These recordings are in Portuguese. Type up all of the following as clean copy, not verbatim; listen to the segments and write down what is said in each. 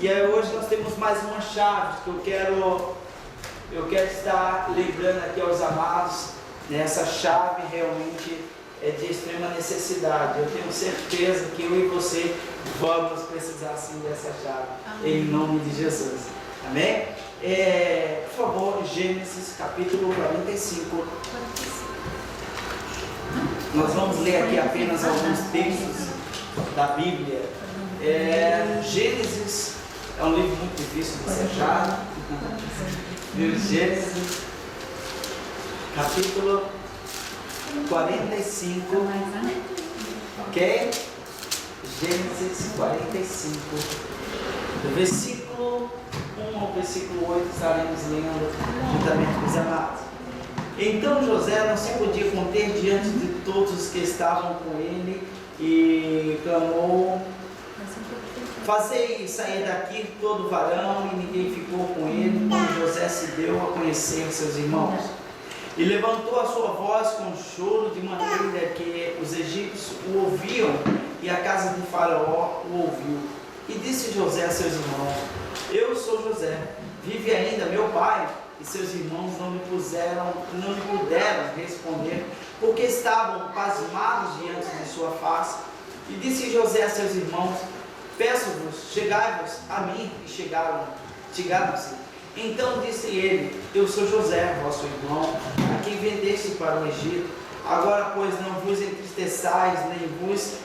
E aí hoje nós temos mais uma chave que eu quero estar lembrando aqui aos amados. Essa chave realmente é de extrema necessidade. Eu tenho certeza que eu e você vamos precisar sim dessa chave. Amém. Em nome de Jesus. Amém? Por favor, Gênesis capítulo 45. Nós vamos ler aqui apenas alguns textos da Bíblia. Gênesis é um livro muito difícil de ser achado. Gênesis capítulo 45. Ok? Gênesis 45. Do versículo 1 ao versículo 8 estaremos lendo juntamente com os amados. Então José não se podia conter diante de todos os que estavam com ele e clamou: fazei sair daqui todo varão, e ninguém ficou com ele, quando José se deu a conhecer seus irmãos. E levantou a sua voz com choro, de maneira que os egípcios o ouviam, e a casa de Faraó o ouviu. E disse José a seus irmãos: eu sou José, vive ainda meu pai? E seus irmãos não lhe puderam responder, porque estavam pasmados diante de sua face. E disse José a seus irmãos: peço-vos, chegai-vos a mim. E chegaram-se. Então disse ele: eu sou José, vosso irmão, a quem vendeste para o Egito. Agora, pois, não vos entristeçais, nem vos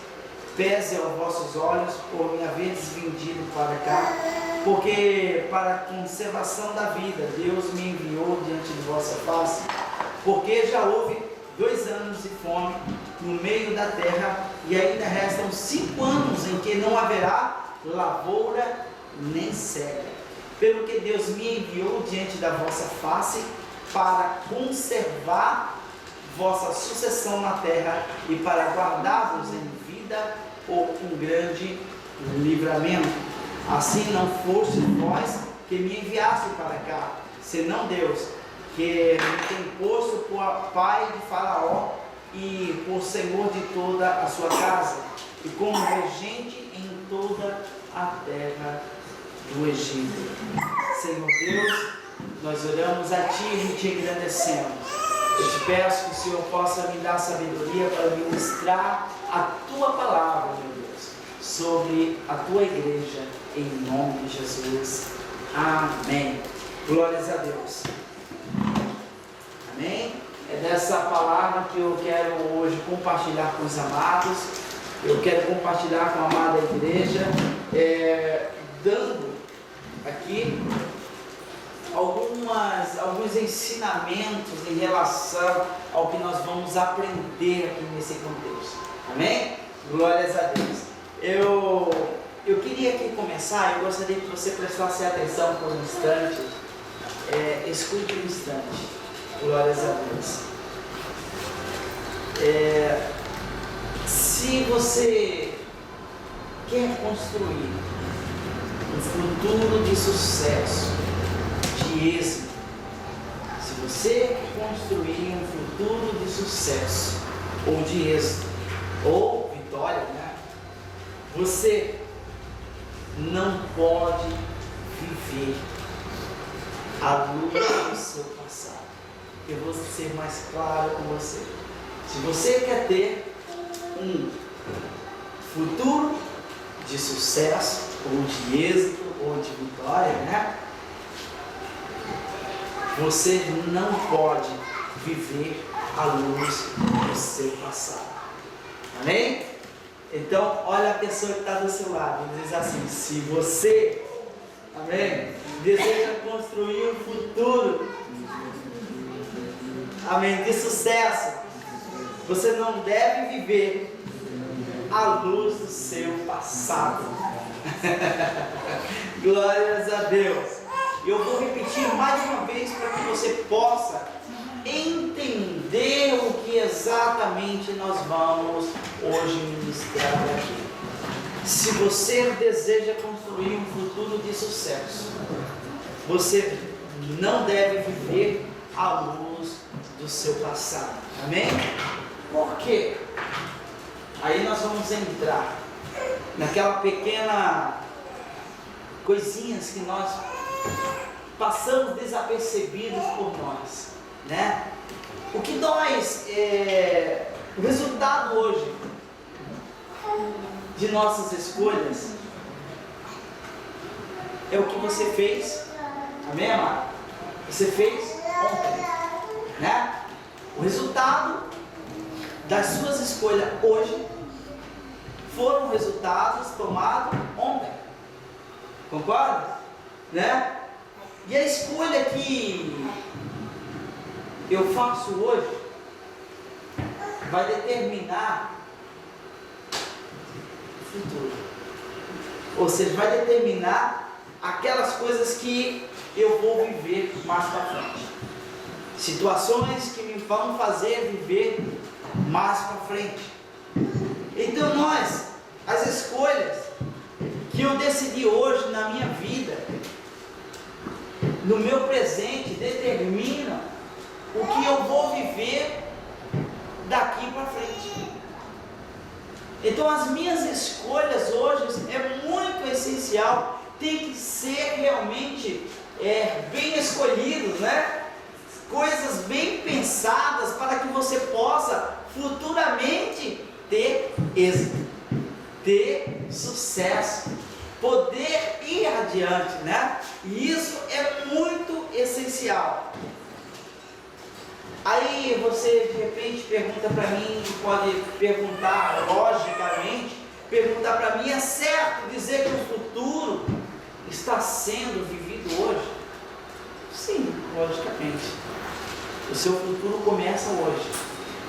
pese aos vossos olhos, por me haveres vendido para cá, porque para a conservação da vida Deus me enviou diante de vossa face, porque já houve 2 anos de fome no meio da terra, e ainda restam 5 anos em que não haverá lavoura nem cega. Pelo que Deus me enviou diante da vossa face, para conservar vossa sucessão na terra, e para guardar-vos em vida ou um grande livramento. Assim não foste vós que me enviaste para cá, senão Deus, que me tem posto por pai de Faraó e por senhor de toda a sua casa, e como regente em toda a terra do Egito. Senhor Deus, nós oramos a Ti e Te agradecemos. Eu te peço que o Senhor possa me dar sabedoria para ministrar a Tua palavra, meu Deus, sobre a Tua igreja, em nome de Jesus. Amém. Glórias a Deus. Amém. É dessa palavra que eu quero hoje compartilhar com os amados. Eu quero compartilhar com a amada igreja, dando aqui alguns ensinamentos em relação ao que nós vamos aprender aqui nesse contexto. Amém? Glórias a Deus. Eu queria aqui começar, eu gostaria que você prestasse atenção por um instante. Escute um instante. Glórias a Deus. Se você quer construir um futuro de sucesso, de êxito, se você construir um futuro de sucesso, ou de êxito, ou vitória, né? Você não pode viver à luz do seu passado. Eu vou ser mais claro com você. Se você quer ter um futuro de sucesso, ou de êxito, ou de vitória, né? Você não pode viver à luz do seu passado. Amém? Então, olha a pessoa que está do seu lado e diz assim: se você, amém, deseja construir um futuro, amém, de sucesso, você não deve viver à luz do seu passado. Glórias a Deus. Eu vou repetir mais uma vez para que você possa entender o que exatamente nós vamos hoje ministrar aqui. Se você deseja construir um futuro de sucesso, você não deve viver à luz do seu passado. Amém? Por quê? Aí nós vamos entrar naquela pequena coisinhas que nós passamos desapercebidos por nós, né? O que nós, o resultado hoje de nossas escolhas é o que você fez, amém, amado? Você fez ontem, né? O resultado das suas escolhas hoje foram resultados tomados ontem, concorda? Né? E a escolha que eu faço hoje vai determinar o futuro, ou seja, vai determinar aquelas coisas que eu vou viver mais para frente, situações que me vão fazer viver mais para frente. Então as escolhas que eu decidi hoje na minha vida, no meu presente, determinam o que eu vou viver daqui para frente. Então as minhas escolhas hoje é muito essencial, tem que ser realmente bem escolhido, né? Coisas bem pensadas para que você possa futuramente ter êxito, ter sucesso, poder ir adiante, né? E isso é muito essencial. Aí você de repente pergunta para mim, pode perguntar logicamente, perguntar para mim, é certo dizer que o futuro está sendo vivido hoje? Sim, logicamente. O seu futuro começa hoje,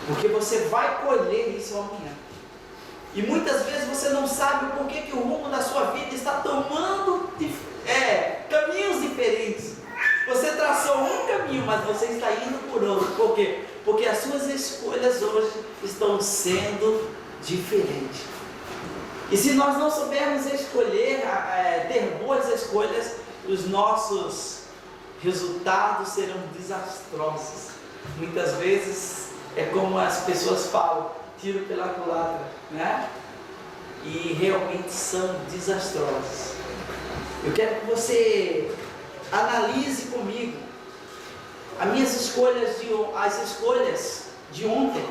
porque você vai colher isso amanhã. E muitas vezes você não sabe o porquê que o rumo da sua vida está tomando caminhos diferentes. Você traçou um caminho, mas você está indo por outro. Por quê? Porque as suas escolhas hoje estão sendo diferentes. E se nós não soubermos escolher, ter boas escolhas, os nossos resultados serão desastrosos. Muitas vezes é como as pessoas falam, tiro pela culatra, né? E realmente são desastrosos. Eu quero que você analise comigo as escolhas de ontem,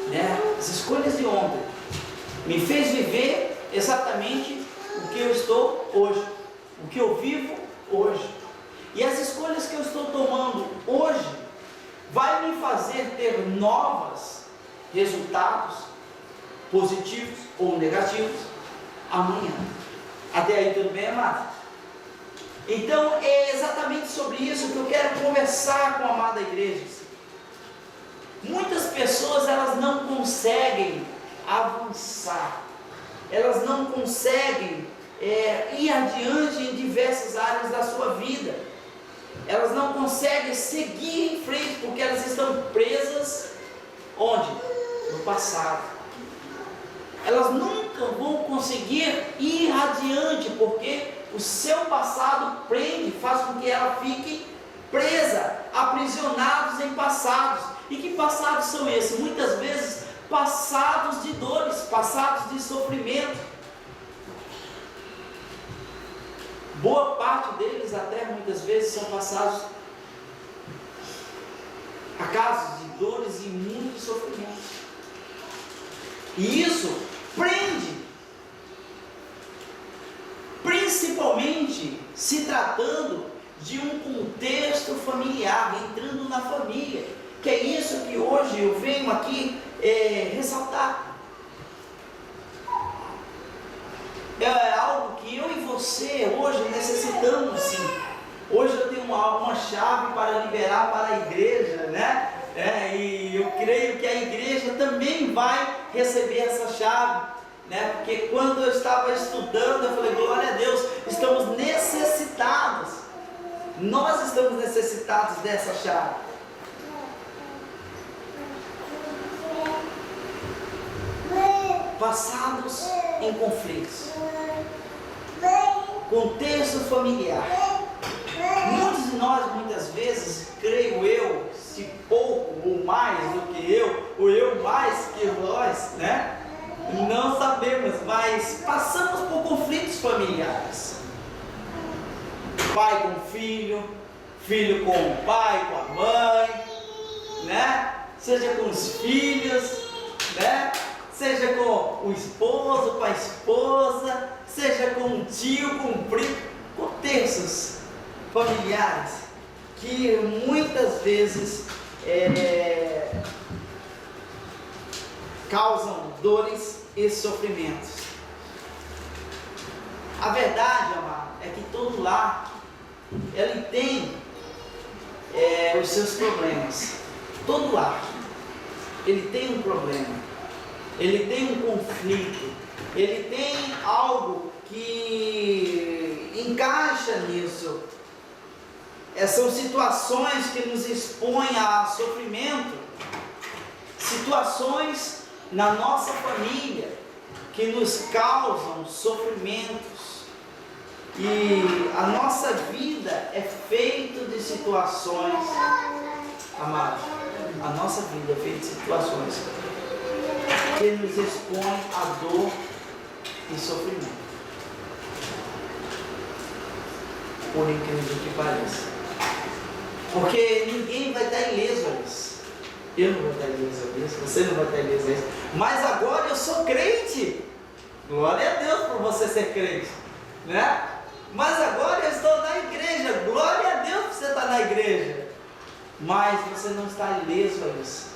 né? As escolhas de ontem me fez viver exatamente o que eu estou hoje, o que eu vivo hoje. E as escolhas que eu estou tomando hoje vai me fazer ter novos resultados, positivos ou negativos, amanhã. Até aí tudo bem, amado? Então é exatamente sobre isso que eu quero conversar com a amada igreja. Muitas pessoas elas não conseguem avançar, elas não conseguem ir adiante em diversas áreas da sua vida, elas não conseguem seguir em frente porque elas estão presas onde? No passado. Elas nunca vão conseguir ir adiante porque o seu passado prende, faz com que ela fique presa, aprisionados em passados. E que passados são esses? Muitas vezes passados de dores, passados de sofrimento. Boa parte deles até muitas vezes são passados a casos de dores e muito sofrimento. E isso prende, principalmente se tratando de um contexto familiar, entrando na família, que é isso que hoje eu venho aqui ressaltar. É algo que eu e você hoje necessitamos sim. Hoje eu tenho uma chave para liberar para a igreja, né? E eu creio que a igreja também vai receber essa chave, né? Porque quando eu estava estudando, eu falei, glória a Deus, estamos necessitados. Nós estamos necessitados dessa chave. Passados em conflitos, contexto familiar. Muitos de nós, muitas vezes, creio eu, se pouco ou mais do que eu, ou eu mais que nós, né? Não sabemos, mas passamos por conflitos familiares. pai com filho, filho com o pai, com a mãe, né? Seja com os filhos, né? Seja com o esposo, com a esposa, seja com um tio, com um primo, contextos familiares que muitas vezes causam dores e sofrimentos. A verdade, amado, é que todo lar ele tem os seus problemas. Todo lar ele tem um problema, ele tem um conflito, ele tem algo que encaixa nisso. São situações que nos expõem a sofrimento, situações na nossa família que nos causam sofrimentos. E a nossa vida é feita de situações, amados, a nossa vida é feita de situações que nos expõem a dor e sofrimento. Por incrível que pareça. Porque ninguém vai estar ileso a isso. Eu não vou estar ileso a isso, você não vai estar ileso a isso. Mas agora eu sou crente. Glória a Deus por você ser crente, né? Mas agora eu estou na igreja. Glória a Deus por você estar na igreja. Mas você não está ileso a isso.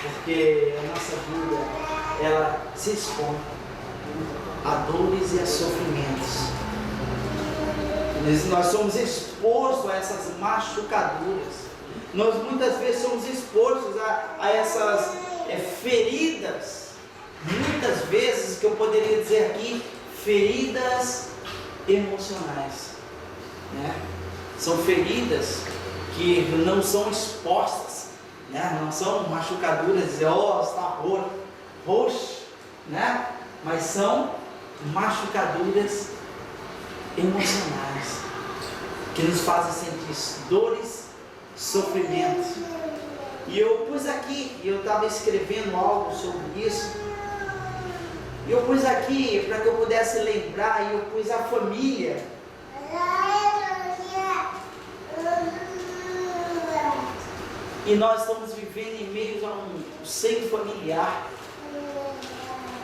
Porque a nossa vida, ela se expõe a dores e a sofrimentos. Nós somos expostos a essas machucaduras. Nós muitas vezes somos expostos a essas feridas. Muitas vezes, que eu poderia dizer aqui, feridas emocionais, né? São feridas que não são expostas, né? Não são machucaduras, dizer, está roxo, né? Mas são machucaduras emocionais que nos fazem sentir dores, sofrimentos. E eu pus aqui, eu estava escrevendo algo sobre isso, e eu pus aqui para que eu pudesse lembrar, e eu pus a família. E nós estamos vivendo em meio a um seio familiar,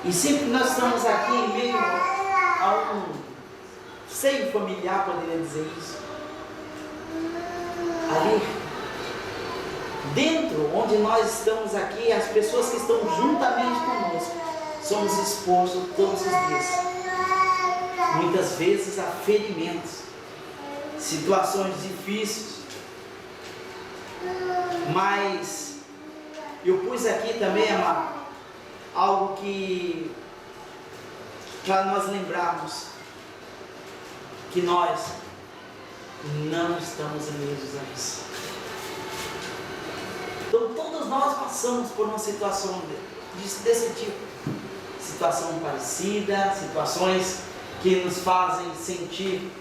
e sempre nós estamos aqui em meio a um seio familiar, poderia dizer isso. Ali, dentro, onde nós estamos aqui, as pessoas que estão juntamente conosco, somos expostos todos os dias, muitas vezes a ferimentos, situações difíceis. Mas eu pus aqui também, amado, algo que, para nós lembrarmos que nós não estamos ilesos a isso. Então todos nós passamos por uma situação desse tipo, situação parecida, situações que nos fazem sentir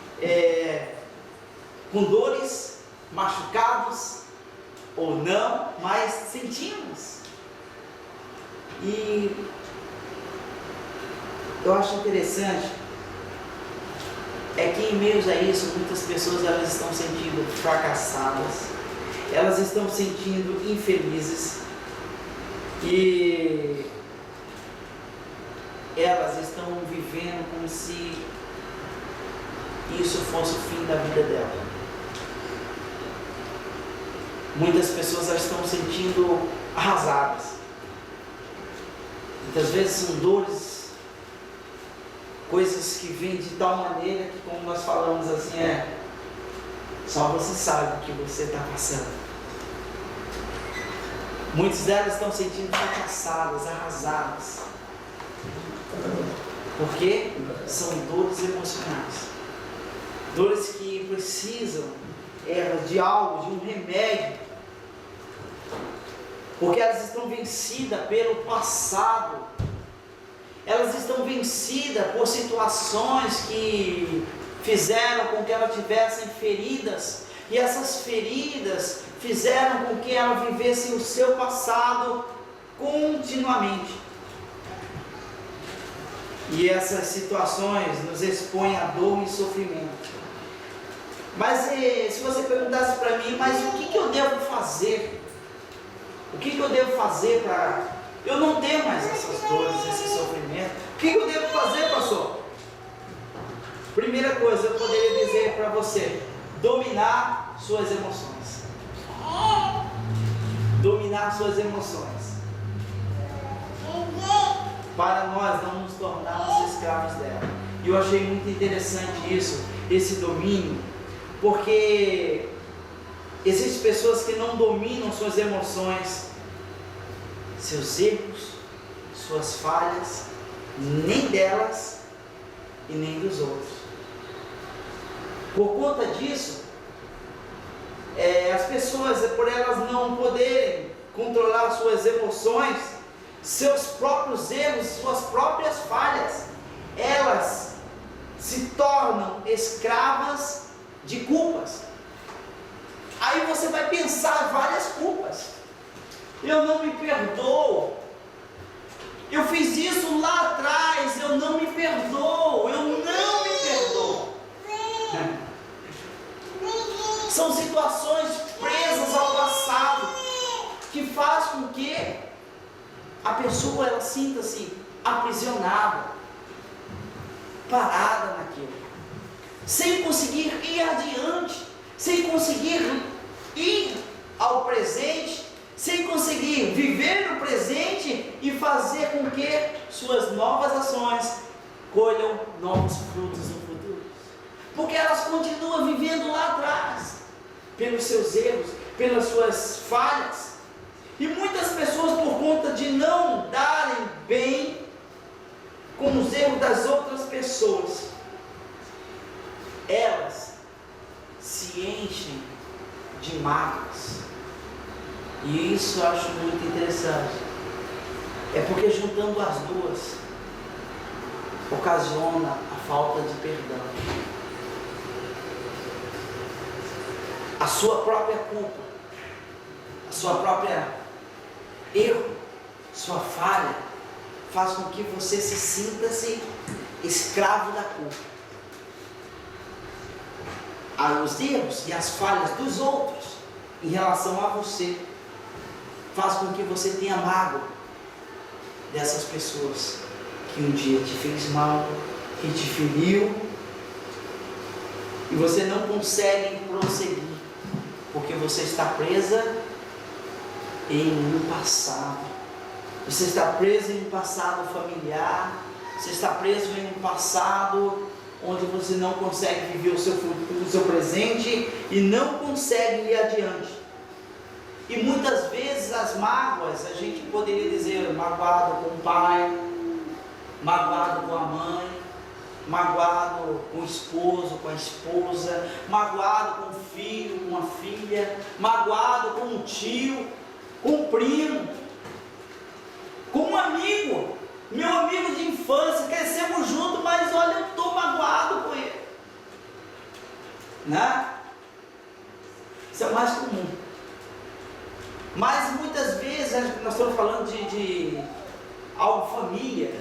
com dores, machucados ou não, mas sentimos. E eu acho interessante que em meio a isso, muitas pessoas elas estão sentindo fracassadas, elas estão sentindo infelizes, e elas estão vivendo como se isso fosse o fim da vida dela. Muitas pessoas elas estão sentindo arrasadas. Muitas vezes são dores, coisas que vêm de tal maneira que, como nós falamos assim, só você sabe o que você está passando. Muitas delas estão sentindo fracassadas, arrasadas, porque são dores emocionais, dores que precisam de algo, de um remédio, porque elas estão vencidas pelo passado, elas estão vencidas por situações que fizeram com que elas tivessem feridas, e essas feridas fizeram com que ela vivesse o seu passado continuamente. E essas situações nos expõem a dor e sofrimento. Mas se você perguntasse para mim, mas o que eu devo fazer? O que eu devo fazer para eu não ter mais essas dores, esse sofrimento? O que eu devo fazer, pastor? Primeira coisa, eu poderia dizer para você: dominar suas emoções. Dominar suas emoções. Para nós não nos tornarmos escravos dela. E eu achei muito interessante isso, esse domínio, porque existem pessoas que não dominam suas emoções, seus erros, suas falhas, nem delas e nem dos outros. Por conta disso, as pessoas, por elas não poderem controlar suas emoções, seus próprios erros, suas próprias falhas, elas se tornam escravas de culpas. Aí você vai pensar várias culpas. Eu não me perdoo. Eu fiz isso lá atrás, eu não me perdoo. Eu não me perdoo. São situações presas ao passado que faz com que a pessoa ela sinta-se aprisionada, parada naquilo, sem conseguir ir adiante, sem conseguir ir ao presente, sem conseguir viver no presente e fazer com que suas novas ações colham novos frutos no futuro, porque elas continuam vivendo lá atrás, pelos seus erros, pelas suas falhas. E muitas pessoas, por conta de não darem bem com os erros das outras pessoas, elas se enchem de mágoas. E isso eu acho muito interessante. É porque juntando as duas, ocasiona a falta de perdão. A sua própria culpa, a sua própria erro, sua falha, faz com que você se sinta-se escravo da culpa. Os erros e as falhas dos outros em relação a você faz com que você tenha mágoa dessas pessoas que um dia te fez mal, que te feriu, e você não consegue prosseguir porque você está presa em um passado. Você está preso em um passado familiar. Você está preso em um passado onde você não consegue viver o seu futuro, o seu presente, e não consegue ir adiante. E muitas vezes as mágoas, a gente poderia dizer magoado com o pai, magoado com a mãe, magoado com o esposo, com a esposa, magoado com o filho, com a filha, magoado com um tio, com um primo, com um amigo, meu amigo de infância, crescemos juntos, mas olha, eu estou magoado com ele, né? Isso é o mais comum. Mas muitas vezes, nós estamos falando de algo família,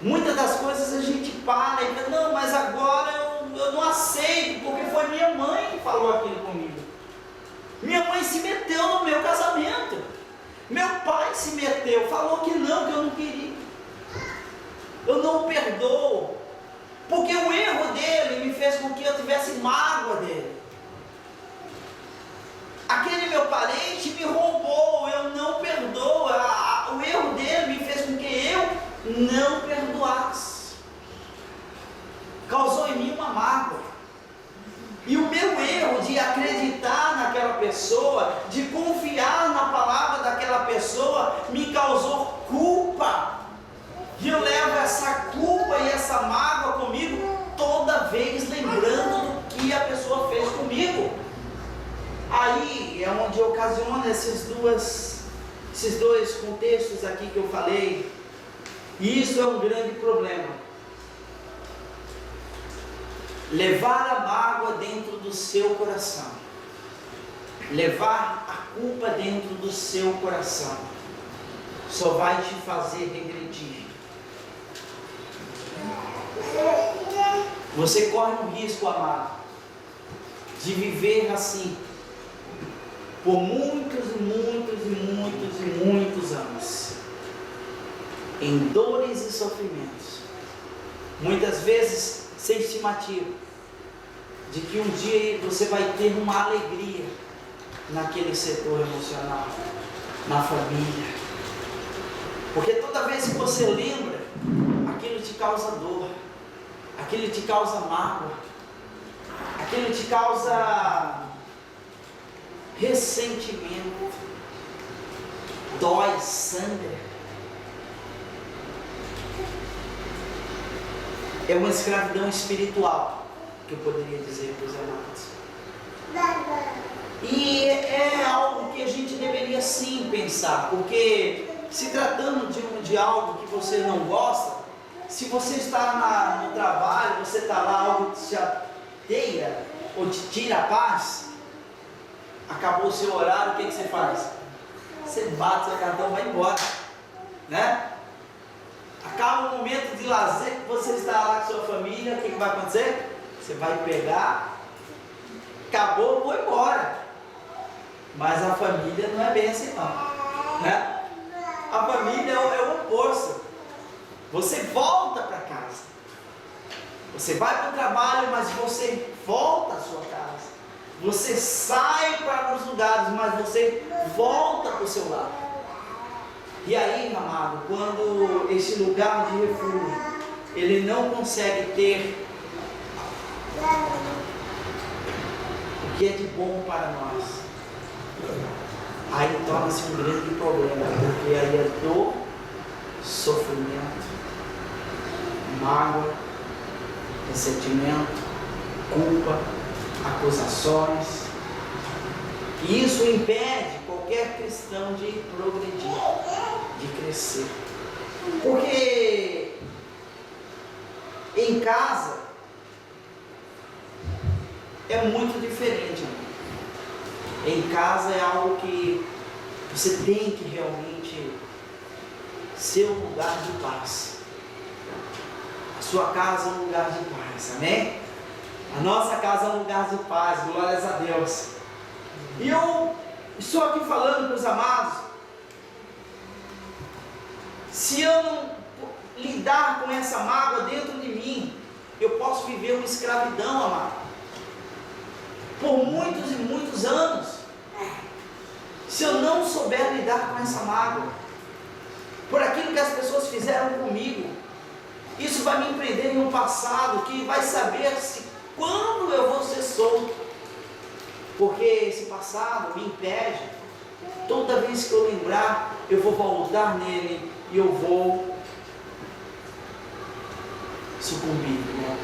muitas das coisas a gente para e fala, não, mas agora eu não aceito, porque foi minha mãe que falou aquilo comigo. Minha mãe se meteu no meu casamento. Meu pai se meteu, falou que eu não queria. Eu não perdoo, porque o erro dele me fez com que eu tivesse mágoa dele. Aquele meu parente me roubou, eu não perdoo. O erro dele me fez com que eu não perdoasse. Causou em mim uma mágoa. E o meu erro de acreditar naquela pessoa, de confiar na palavra daquela pessoa, me causou culpa. E eu levo essa culpa e essa mágoa comigo toda vez, lembrando do que a pessoa fez comigo. Aí é onde ocasiona esses dois contextos aqui que eu falei. E isso é um grande problema. Levar a mágoa dentro do seu coração, levar a culpa dentro do seu coração, só vai te fazer regredir. Você corre um risco, amado, de viver assim por muitos e muitos e muitos e muitos anos, em dores e sofrimentos, muitas vezes sem estimativa de que um dia você vai ter uma alegria naquele setor emocional, na família, porque toda vez que você lembra, aquilo te causa dor, aquilo te causa mágoa, aquilo te causa ressentimento, dói, sangra. É uma escravidão espiritual, que eu poderia dizer para os amados. E é algo que a gente deveria sim pensar, porque se tratando de algo que você não gosta, se você está no trabalho, você está lá, algo que te chateia ou te tira a paz, acabou o seu horário, o que você faz? Você bate seu cartão e vai embora, né? Acaba o momento de lazer que você está lá com sua família, o que vai acontecer? Você vai pegar, acabou, vou embora. Mas a família não é bem assim não, né? A família é o oposto. Você volta para casa. Você vai para o trabalho, mas você volta à sua casa. Você sai para os lugares, mas você volta para o seu lar. E aí, amado, quando esse lugar de refúgio, ele não consegue ter o que é de bom para nós, aí torna-se um grande problema, porque aí é dor, sofrimento, mágoa, ressentimento, culpa, acusações. E isso impede qualquer cristão de progredir, de crescer. Porque em casa é muito diferente, amigo. Em casa é algo que você tem que realmente ser um lugar de paz. A sua casa é um lugar de paz, amém? A nossa casa é um lugar de paz, glórias a Deus. E eu estou aqui falando para os amados, se eu não lidar com essa mágoa dentro de mim, eu posso viver uma escravidão, amado, por muitos e muitos anos. Se eu não souber lidar com essa mágoa, por aquilo que as pessoas fizeram comigo, isso vai me prender em um passado que vai saber se quando eu vou ser solto, porque esse passado me impede. Toda vez que eu lembrar, eu vou voltar nele e eu vou sucumbir, né?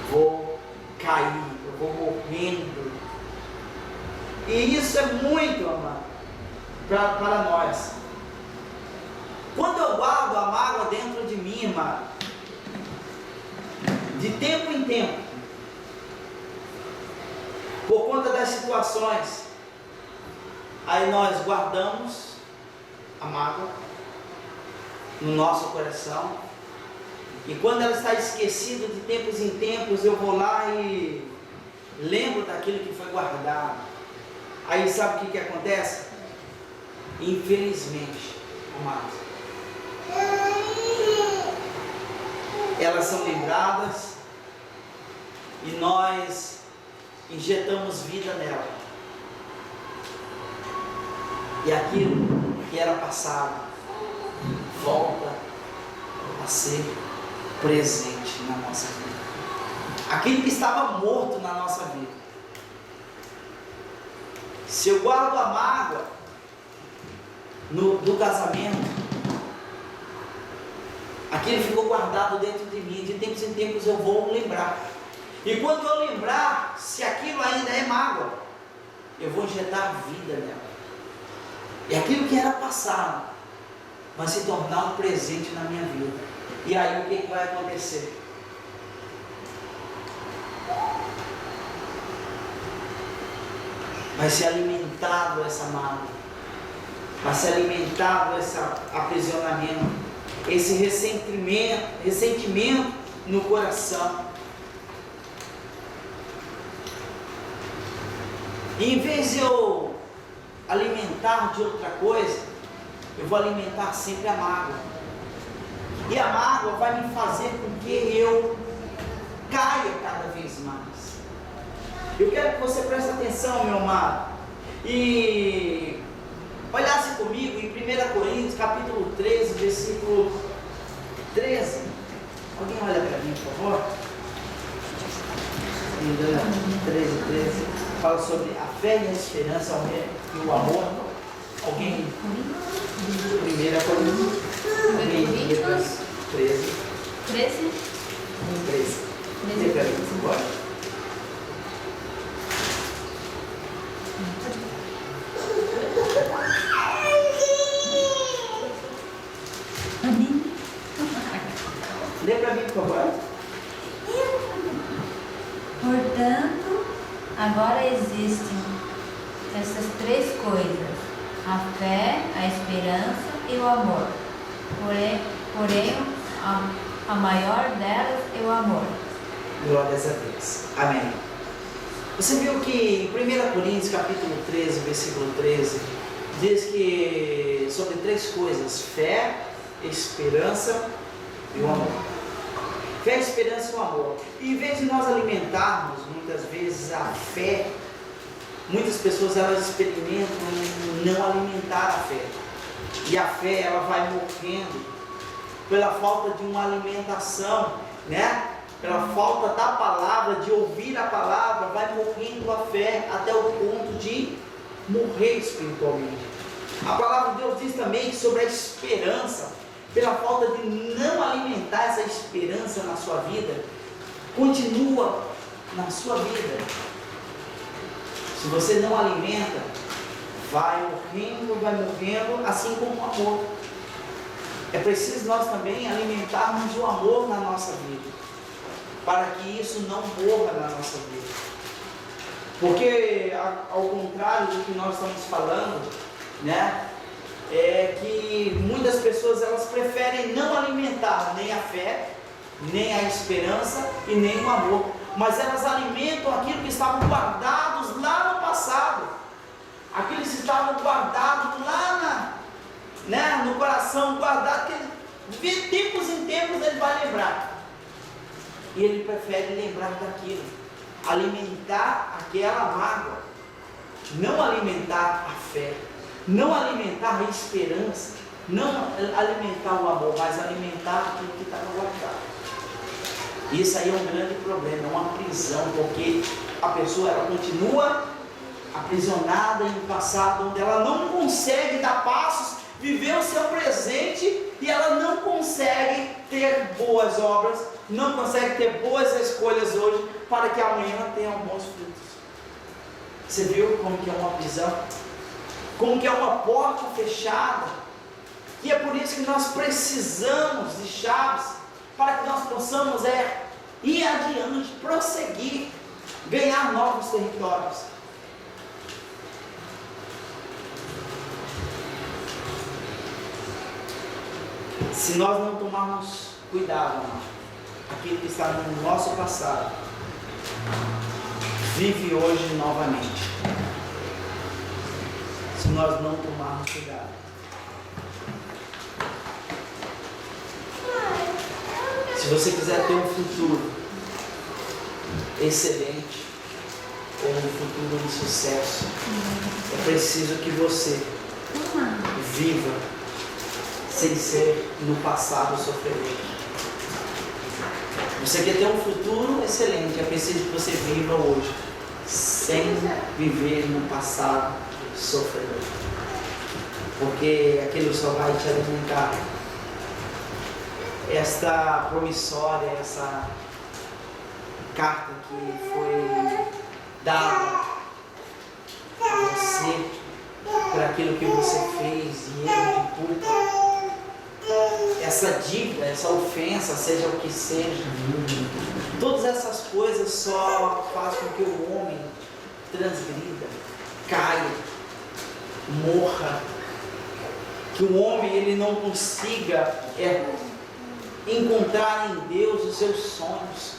Vou cair, eu vou morrendo. E isso é muito, amado, para nós. Quando eu guardo a mágoa dentro de mim, amado, de tempo em tempo, por conta das situações, aí nós guardamos a mágoa no nosso coração, e quando ela está esquecida de tempos em tempos, eu vou lá e lembro daquilo que foi guardado. Aí sabe o que acontece? Infelizmente, amados, elas são lembradas e nós injetamos vida nela. E aquilo que era passado volta a ser presente na nossa vida. Aquilo que estava morto na nossa vida. Se eu guardo a mágoa do casamento, aquilo ficou guardado dentro de mim. De tempos em tempos eu vou lembrar. E quando eu lembrar, se aquilo ainda é mágoa, eu vou injetar vida nela. E aquilo que era passado vai se tornar um presente na minha vida. E aí o que vai acontecer? Vai ser alimentado essa mágoa, vai ser alimentado esse aprisionamento, esse ressentimento no coração. E em vez de eu alimentar de outra coisa, eu vou alimentar sempre a mágoa. E a mágoa vai me fazer com que eu caia cada vez mais. Eu quero que você preste atenção, meu amado, e olhasse comigo em 1 Coríntios, capítulo 13, versículo 13. Alguém olha para mim, por favor? 13, fala sobre a fé e a esperança e o amor. Alguém? 1 Coríntios. Alguém liga para 13. 13? 13. Lê para mim, por favor. Lê para mim, por favor. Portanto, agora existem essas três coisas: a fé, a esperança e o amor. Porém a maior delas é o amor. Glórias a Deus. Amém. Você viu que em 1 Coríntios, capítulo 13, versículo 13, diz que sobre três coisas: fé, esperança e o amor. Fé, esperança e o amor. E em vez de nós alimentarmos muitas vezes a fé, muitas pessoas elas experimentam não alimentar a fé. E a fé ela vai morrendo pela falta de uma alimentação, né? Pela falta da palavra, de ouvir a palavra, vai morrendo a fé até o ponto de morrer espiritualmente. A palavra de Deus diz também sobre a esperança. Pela falta de não alimentar essa esperança na sua vida, continua na sua vida. Se você não alimenta, vai morrendo, assim como o amor. É preciso nós também alimentarmos o amor na nossa vida, para que isso não morra na nossa vida. Porque, ao contrário do que nós estamos falando, né? É que muitas pessoas elas preferem não alimentar nem a fé, nem a esperança e nem o amor, mas elas alimentam aquilo que estavam guardados lá no passado, aquilo que estavam guardados lá no coração, guardado, que de tempos em tempos ele vai lembrar, e ele prefere lembrar daquilo, alimentar aquela mágoa, não alimentar a fé, não alimentar a esperança, não alimentar o amor, mas alimentar aquilo que estava guardado. Isso aí é um grande problema, é uma prisão, porque a pessoa ela continua aprisionada em um passado onde ela não consegue dar passos, viver o seu presente, e ela não consegue ter boas obras, não consegue ter boas escolhas hoje, para que amanhã tenha bons frutos. Você viu como que é uma prisão? Como que é uma porta fechada, e é por isso que nós precisamos de chaves, para que nós possamos ir adiante, prosseguir, ganhar novos territórios. Se nós não tomarmos cuidado, amado, aquilo que está no nosso passado, vive hoje novamente. Se nós não tomarmos cuidado. Se você quiser ter um futuro excelente, ou um futuro de sucesso, é preciso que você viva sem ser no passado sofredor. Você quer ter um futuro excelente, é preciso que você viva hoje, sem viver no passado sofredor, porque aquilo só vai te alimentar. Esta promissória, essa carta que foi dada a você por aquilo que você fez de erro, de culpa, essa dívida, essa ofensa, seja o que seja, todas essas coisas só fazem com que o homem transgrida, caia, morra, que o homem ele não consiga encontrar em Deus os seus sonhos.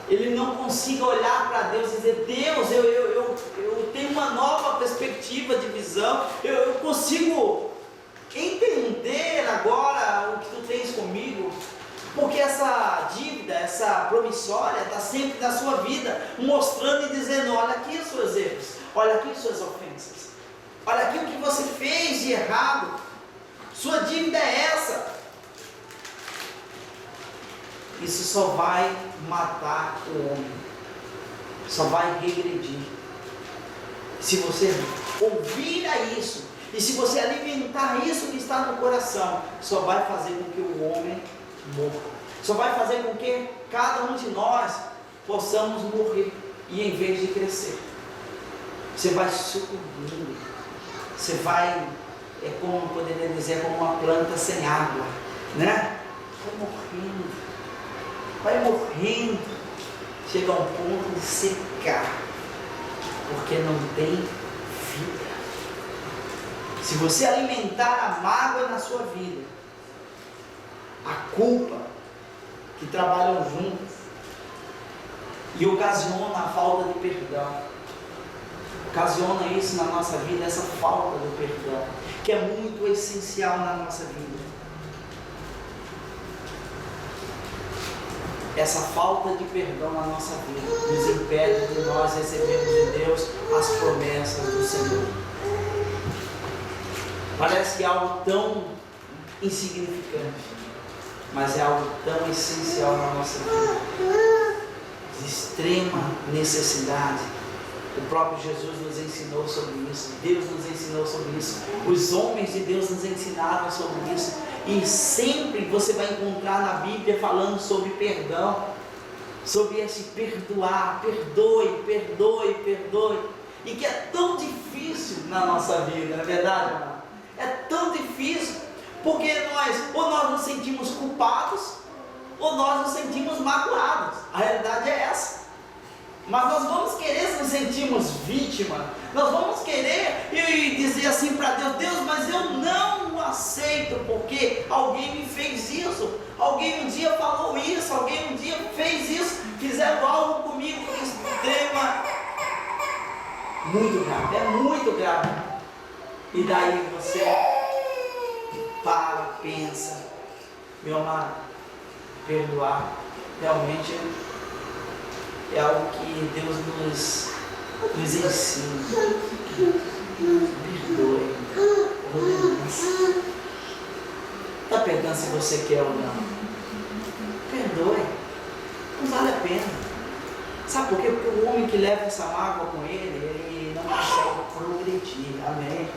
ele não consiga olhar para Deus e dizer: Deus, eu tenho uma nova perspectiva de visão, eu consigo entender agora o que tu tens comigo, porque essa dívida, essa promissória está sempre na sua vida, mostrando e dizendo: olha aqui os seus erros, olha aqui as suas ofensas, olha aqui o que você fez de errado, sua dívida é essa. Isso só vai matar o homem, só vai regredir. Se você ouvir a isso, e se você alimentar isso que está no coração, só vai fazer com que o homem morra, só vai fazer com que cada um de nós possamos morrer, e em vez de crescer, você vai sucumbindo, você vai, como poderia dizer, como uma planta sem água, né? Vai morrendo, chega a um ponto de secar, porque não tem vida. Se você alimentar a mágoa na sua vida, a culpa, que trabalham juntos e ocasiona a falta de perdão, ocasiona isso na nossa vida, essa falta de perdão, que é muito essencial na nossa vida. Essa falta de perdão na nossa vida nos impede de nós recebermos de Deus as promessas do Senhor. Parece que é algo tão insignificante, mas é algo tão essencial na nossa vida, de extrema necessidade. O próprio Jesus nos ensinou sobre isso, Deus nos ensinou sobre isso, os homens de Deus nos ensinaram sobre isso, e sempre você vai encontrar na Bíblia falando sobre perdão, sobre esse perdoar, perdoe, perdoe, perdoe, e que é tão difícil na nossa vida, não é verdade, irmão? É tão difícil, porque ou nós nos sentimos culpados, ou nós nos sentimos magoados. A realidade é essa. Mas nós vamos querer nos sentirmos vítima, nós vamos querer e dizer assim para Deus: Deus, mas eu não aceito, porque alguém me fez isso, alguém um dia falou isso, alguém um dia fez isso, fizeram algo comigo extrema, muito grave, é muito grave. E daí você para, pensa: meu amado, perdoar realmente é algo que Deus nos ensina. Perdoe. Está perguntando se você quer ou não. Perdoe. Não vale a pena. Sabe por quê? Porque o homem que leva essa mágoa com ele não consegue progredir. Amém?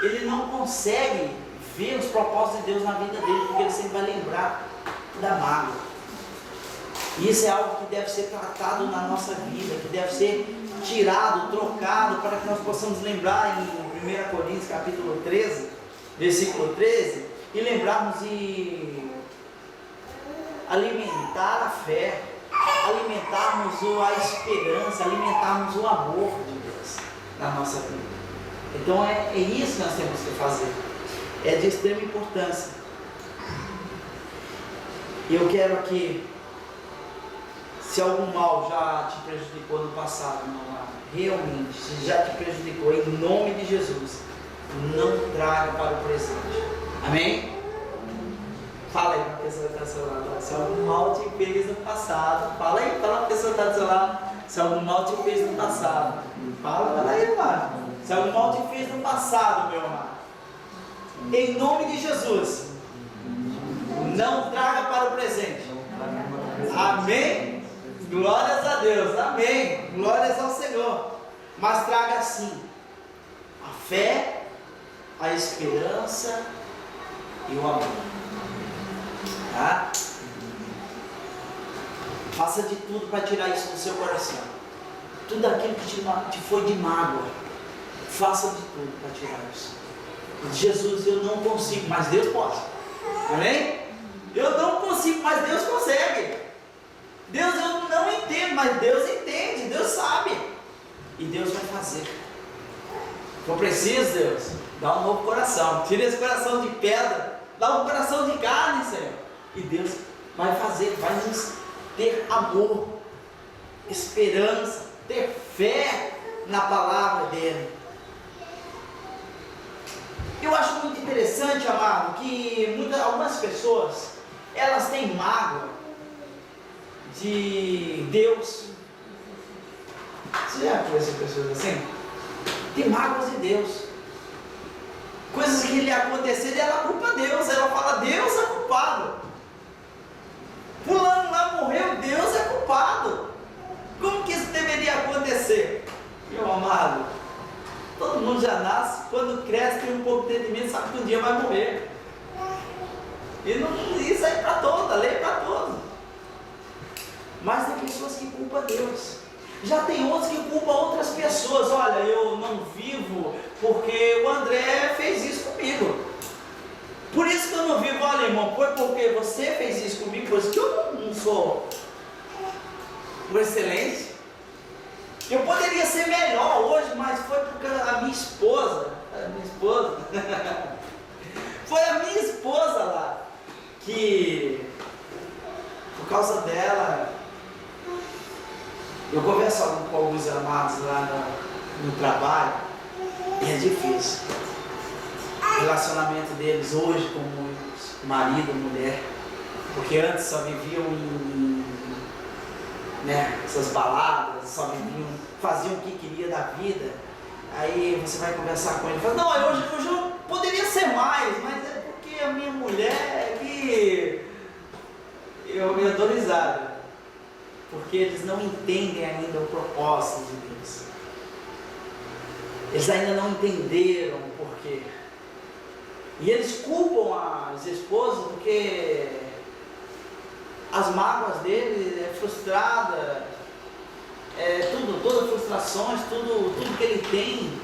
Ele não consegue ver os propósitos de Deus na vida dele, porque ele sempre vai lembrar da mágoa. E isso é algo que deve ser tratado na nossa vida, que deve ser tirado, trocado, para que nós possamos lembrar em 1 Coríntios capítulo 13, versículo 13, e lembrarmos de alimentar a fé, alimentarmos a esperança, alimentarmos o amor de Deus na nossa vida. Então é isso que nós temos que fazer, é de extrema importância. E eu quero que, se algum mal já te prejudicou no passado, realmente, se já te prejudicou, em nome de Jesus, não traga para o presente. Amém? Fala aí para a pessoa que está do seu lado. Se algum mal te fez no passado, fala aí para a pessoa que está do seu lado. Se algum mal te fez no passado, fala aí, irmão. Se algum mal te fez no passado, meu amado, em nome de Jesus, não traga para o presente. Amém? Glórias a Deus, amém, glórias ao Senhor. Mas traga assim a fé, a esperança e o amor, tá? Faça de tudo para tirar isso do seu coração. Tudo aquilo que te foi de mágoa, faça de tudo para tirar isso. Jesus, eu não consigo, mas Deus pode. Amém? Eu não consigo, mas Deus consegue. Deus, eu não entendo, mas Deus entende, Deus sabe, e Deus vai fazer. Eu preciso, Deus, dá um novo coração, tira esse coração de pedra, dá um coração de carne, Senhor, e Deus vai fazer, vai nos ter amor, esperança, ter fé na palavra dele. Eu acho muito interessante, amado, que algumas pessoas, elas têm mágoa de Deus. Você já conhece pessoas assim? Tem mágoas de Deus. Coisas que lhe aconteceram e ela culpa Deus. Ela fala, Deus é culpado. Fulano lá morreu, Deus é culpado. Como que isso deveria acontecer? Meu amado, todo mundo já nasce, quando cresce tem um pouco de entendimento, sabe que um dia vai morrer. E isso aí é para todos, a lei é para todos. Mas tem pessoas que culpam Deus. Já tem outros que culpam outras pessoas. Olha, eu não vivo porque o André fez isso comigo. Por isso que eu não vivo. Olha, irmão, foi porque você fez isso comigo, por isso que eu não sou um excelente. Eu poderia ser melhor hoje, mas foi porque a minha esposa, foi a minha esposa lá, que por causa dela, eu converso com alguns amados lá no trabalho, e é difícil. O relacionamento deles hoje como marido e mulher, porque antes só viviam em essas baladas, só viviam, faziam o que queria da vida. Aí você vai conversar com ele e fala, não, hoje eu poderia ser mais, mas é porque a minha mulher é que eu dou risada. Porque eles não entendem ainda o propósito de Deus. Eles ainda não entenderam o porquê. E eles culpam as esposas porque as mágoas dele é frustrada, todas frustrações, tudo que ele tem,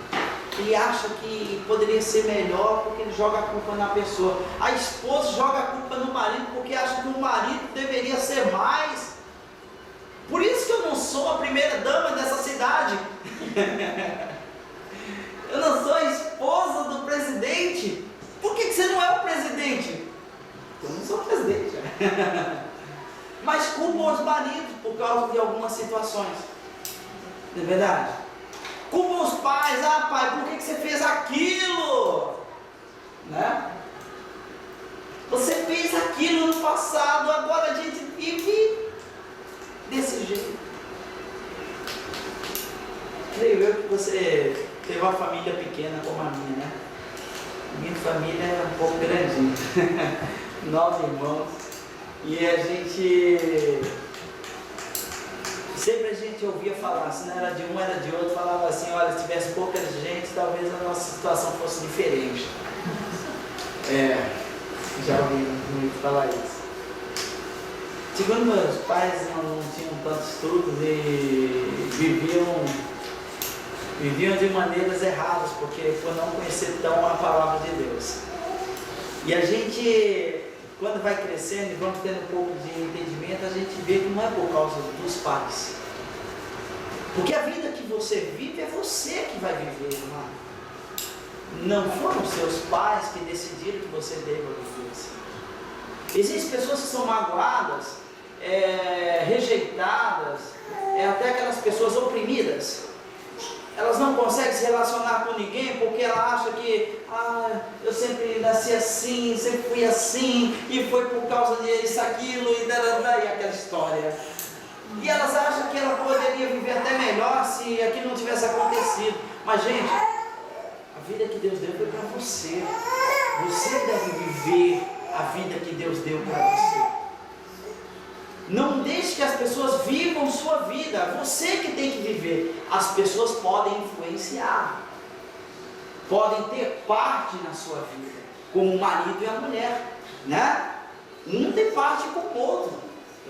ele acha que poderia ser melhor porque ele joga a culpa na pessoa. A esposa joga a culpa no marido porque acha que o marido deveria ser mais. Por isso que eu não sou a primeira dama dessa cidade. Eu não sou a esposa do presidente. Por que você não é o presidente? Eu não sou o presidente. Mas culpam os maridos por causa de algumas situações. Não é verdade? Culpam os pais. Ah, pai, por que você fez aquilo? Né? Você fez aquilo no passado, agora a gente vive desse jeito. Creio eu que você teve uma família pequena como a minha, né? Minha família é um pouco grandinha. 9 irmãos. E a gente sempre ouvia falar, se não era de um, era de outro, falava assim, olha, se tivesse pouca gente, talvez a nossa situação fosse diferente. Já ouvi muito falar isso. Segundo meus pais, não tinham tantos estudos e viviam de maneiras erradas, porque por não conhecer tão a palavra de Deus. E a gente, quando vai crescendo e vamos tendo um pouco de entendimento, a gente vê que não é por causa dos pais. Porque a vida que você vive é você que vai viver, irmão. Não foram seus pais que decidiram que você deva viver assim. Existem pessoas que são magoadas, rejeitadas, até aquelas pessoas oprimidas. Elas não conseguem se relacionar com ninguém porque ela acha que eu sempre nasci assim, sempre fui assim, e foi por causa disso, aquilo, e aquela história. E elas acham que ela poderia viver até melhor se aquilo não tivesse acontecido. Mas, gente, a vida que Deus deu foi para você. Você deve viver a vida que Deus deu para você. Não deixe que as pessoas vivam sua vida. Você que tem que viver. As pessoas podem influenciar, podem ter parte na sua vida, como o marido e a mulher, né? Um tem parte com o outro.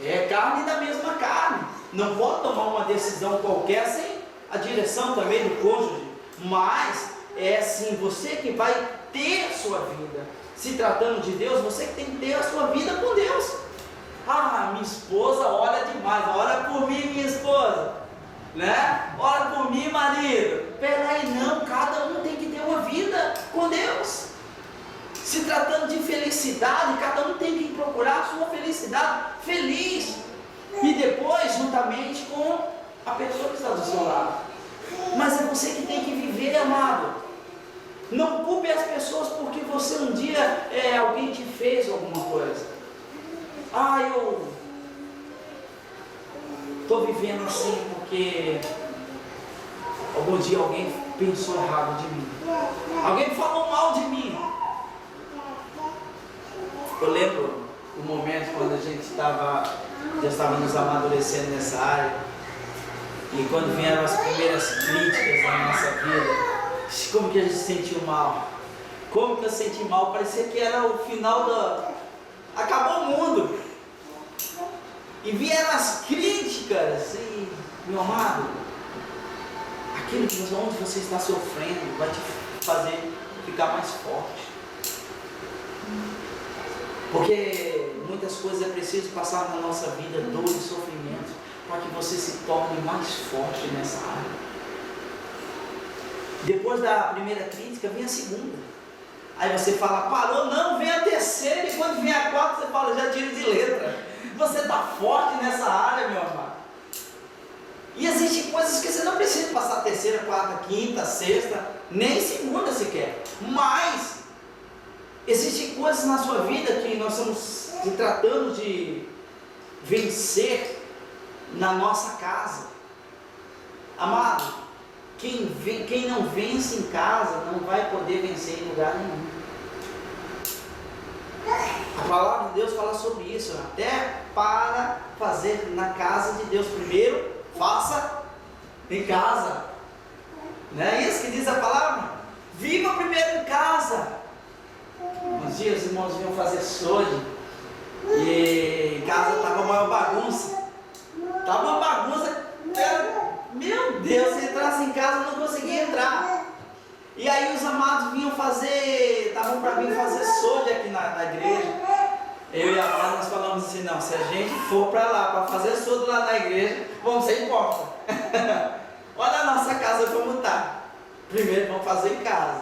É carne da mesma carne. Não pode tomar uma decisão qualquer sem a direção também do cônjuge. Mas é assim, você que vai ter sua vida. Se tratando de Deus, você que tem que ter a sua vida com Deus. Minha esposa ora demais. Ora por mim, minha esposa, né? Ora por mim, marido. Peraí, não, cada um tem que ter uma vida com Deus. Se tratando de felicidade, cada um tem que procurar a sua felicidade feliz. E depois, juntamente com a pessoa que está do seu lado. Mas é você que tem que viver, amado. Não culpe as pessoas porque você um dia alguém te fez alguma coisa. Eu estou vivendo assim porque algum dia alguém pensou errado de mim. Alguém falou mal de mim. Eu lembro o momento quando a gente já estava nos amadurecendo nessa área. E quando vieram as primeiras críticas na nossa vida, como que a gente se sentiu mal? Como que eu senti mal? Parecia que era o final acabou o mundo. E vieram as críticas. E, meu amado, aquilo onde você está sofrendo vai te fazer ficar mais forte. Porque muitas coisas é preciso passar na nossa vida, dor e sofrimento, para que você se torne mais forte nessa área. Depois da primeira crítica, vem a segunda. Aí você fala, parou, não, vem a terceira, e quando vem a quarta, você fala, já tira de letra. Você está forte nessa área, meu amado. E existem coisas que você não precisa passar a terceira, quarta, quinta, sexta, nem segunda sequer. Mas existem coisas na sua vida que nós estamos tratando de vencer na nossa casa. Amado, quem não vence em casa não vai poder vencer em lugar nenhum. A palavra de Deus fala sobre isso, até para fazer na casa de Deus. Primeiro, faça em casa. Não é isso que diz a palavra? Viva primeiro em casa. Uns dias os irmãos vinham fazer soja e em casa estava uma bagunça. Estava uma bagunça. Meu Deus, se entrasse em casa eu não conseguia entrar. E aí os amados vinham estavam para vir fazer soja aqui na igreja. Eu e a Mara, nós falamos assim, não, se a gente for para lá, para fazer soja lá na igreja, vamos ser hipócritas. Olha a nossa casa como está. Primeiro vamos fazer em casa.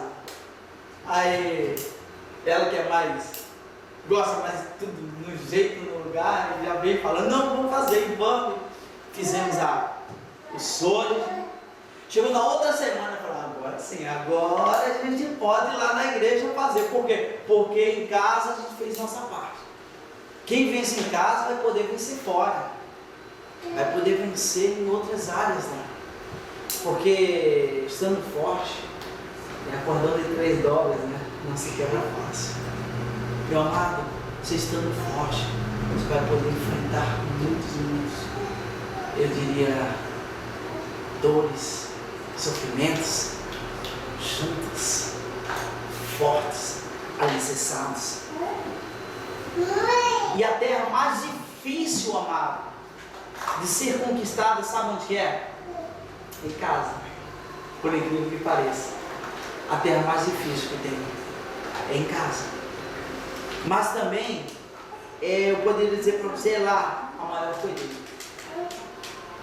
Aí, ela que é gosta mais de tudo no jeito, no lugar, já veio falando, não, vamos fazer, vamos. Fizemos o soja. Chegou na outra semana e falou, agora sim, agora a gente pode ir lá na igreja fazer. Por quê? Porque em casa a gente fez nossa parte. Quem vence em casa vai poder vencer fora. Vai poder vencer em outras áreas lá. Porque estando forte, acordando em 3 dólares, né? Não se quebra fácil. Meu amado, você estando forte, você vai poder enfrentar muitos, eu diria, dores, sofrimentos, juntos, fortes, alicerçados. E a terra mais difícil, amado, de ser conquistada, sabe onde é? Em casa. Por incrível que pareça, a terra mais difícil que tem é em casa. Mas também, eu poderia dizer para você, lá, a maior colheita